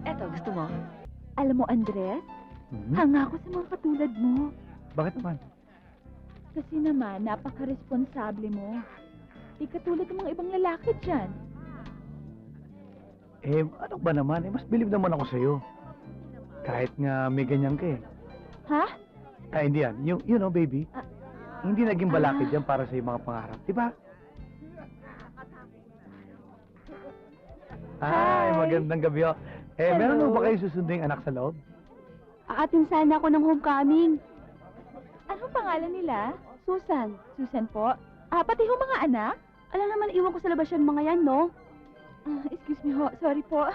Eto, gusto mo? Alam mo, Andres, hanga ako sa mga katulad mo. Bakit naman? Kasi naman, napaka-responsable mo. Di katulad ng mga ibang lalaki dyan. Eh, ano ba naman? Eh, mas bilib naman ako sa'yo. Kahit nga may ganyan ka eh. Ha? Ah, hindi yan. You know, baby. Ah. Hindi naging balakid yan para sa mga pangarap. Diba? Ay, Hi. magandang gabi oh. Eh, meron Hello. mo ba kayo susunding anak sa loob? Aatin sana ako ng homecoming. Anong pangalan nila? Susan. Susan po? Pati ho mga anak? Alam naman, iwan ko sa labas yan mga yan, no? Excuse me ho. Sorry po.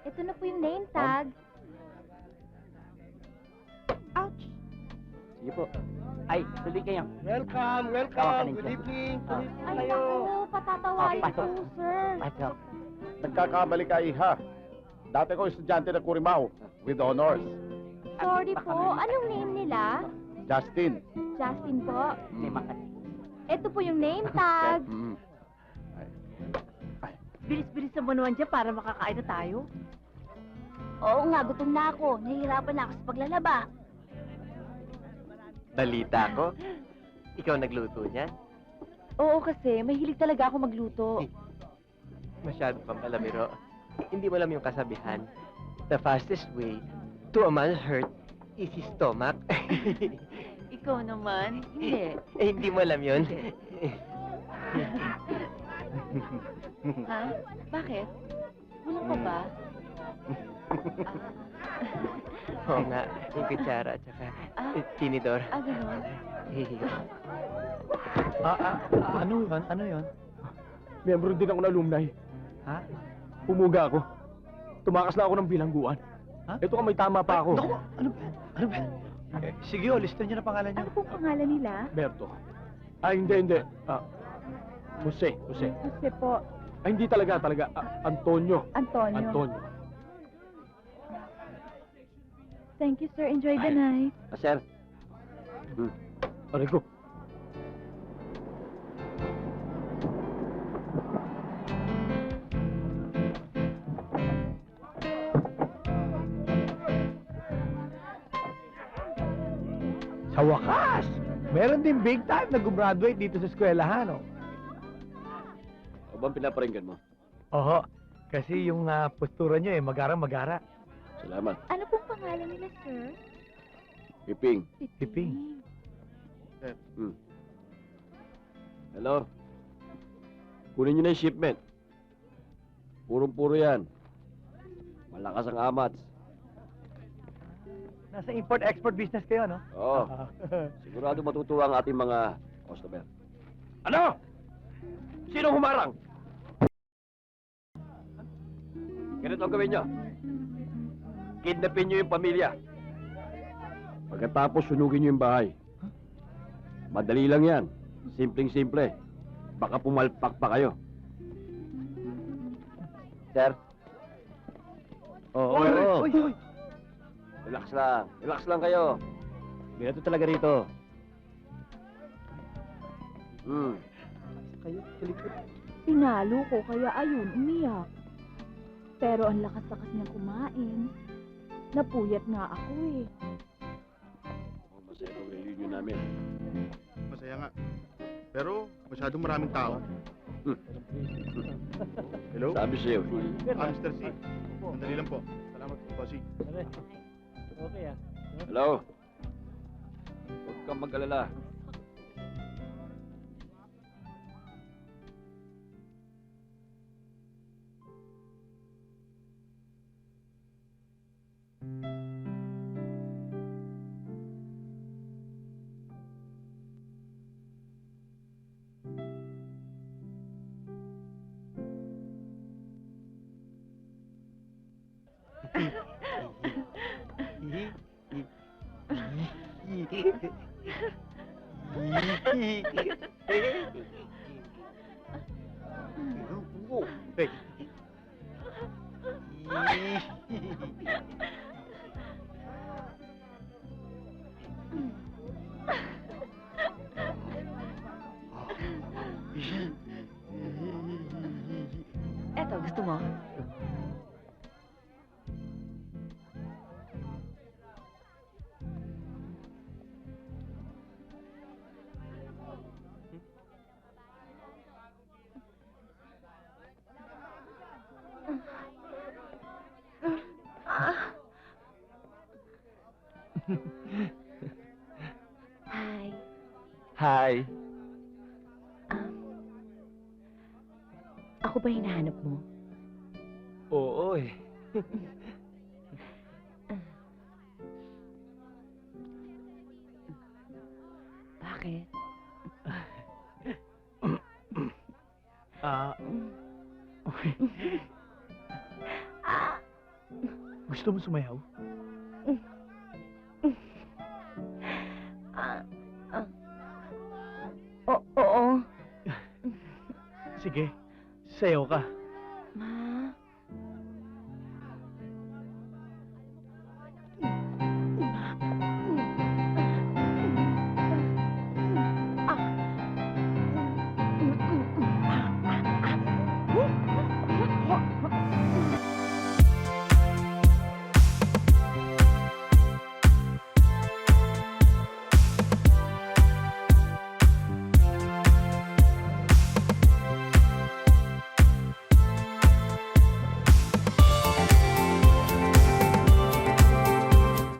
Ito na po yung name tag. Ouch! Sige po. Ay, tuloy kayo. Welcome, Tawa ka welcome. rin Good siya. evening. Ah. Good evening Ay, kayo. naku, patatawain Okay, po, sir. Pasok. Nagkakamali ka, Iha. Dati ko estudyante ng Curimao with honors. Sorry po. Anong name nila? Justin. Justin po. May makat. Ito po yung name tag. Mm. Bilis-bilis naman naman dyan para makakain na tayo. Oo nga, gutom na ako. Nahihirapan na ako sa paglalaba. Balita ko, ikaw nagluto niyan? Oo, kasi mahilig talaga ako magluto. Masyado kang palabiro. Hindi mo alam yung kasabihan. The fastest way to a man's heart is his stomach. Ikaw naman, hindi. Eh, hindi mo alam yun? Ha? Bakit? Walang pa ba? Oo nga, yung kutsara at saka tinidor. Ganun. Ano yun? Ano yun? Miyembro din ako ng alumni. Ha? Pumuga ako. Tumakas na ako ng bilangguan. Ha? Ito ka, may tama pa ako. Naku, ano ba? Ano ba? Eh, sige, listan niyo na pangalan niyo. Ano pong pangalan nila? Berto. Hindi. Jose. Jose po. Hindi talaga. Antonio. Antonio. Thank you, sir. Enjoy the night. Sir. Aray ko. Sa wakas! Meron din big time na gumraduate dito sa eskwelahan, oh. O bang pinaparinggan mo? Oho, kasi yung postura niyo magarang-magara. Salamat. Ano pong pangalan nila, sir? Piping. Piping. Hello? Kunin niyo na yung shipment. Purong-puro yan. Malakas ang amats. Nasa import-export business kayo, no? Oo. Sigurado matutuwa ang ating mga customer. Ano? Sino humarang? Ganito ang gawin nyo. Kidnapin nyo yung pamilya. Pagkatapos, sunugin nyo yung bahay. Madali lang yan. Simpleng-simple. Baka pumalpak pa kayo. Sir. Oo. Uy! Relax lang kayo. Ganito talaga rito. Kayo, sa likod. Tinalo ko, kaya ayun, umiyak. Pero ang lakas-lakas niyang kumain. Napuyat nga ako eh. Masaya ang reunion namin. Masaya nga. Pero masyadong maraming tao. Hello? Sabi sa'yo. Mr. C. Sandali lang po. Salamat po, Bossy. Okay, Hello? Huwag kang mag-alala. Eto, gusto mo? Hi. Hi. Ako ba hinahanap mo? Oo eh. Bakit? Ah, gusto mo sumayaw? Oo. Sige, sayaw ka.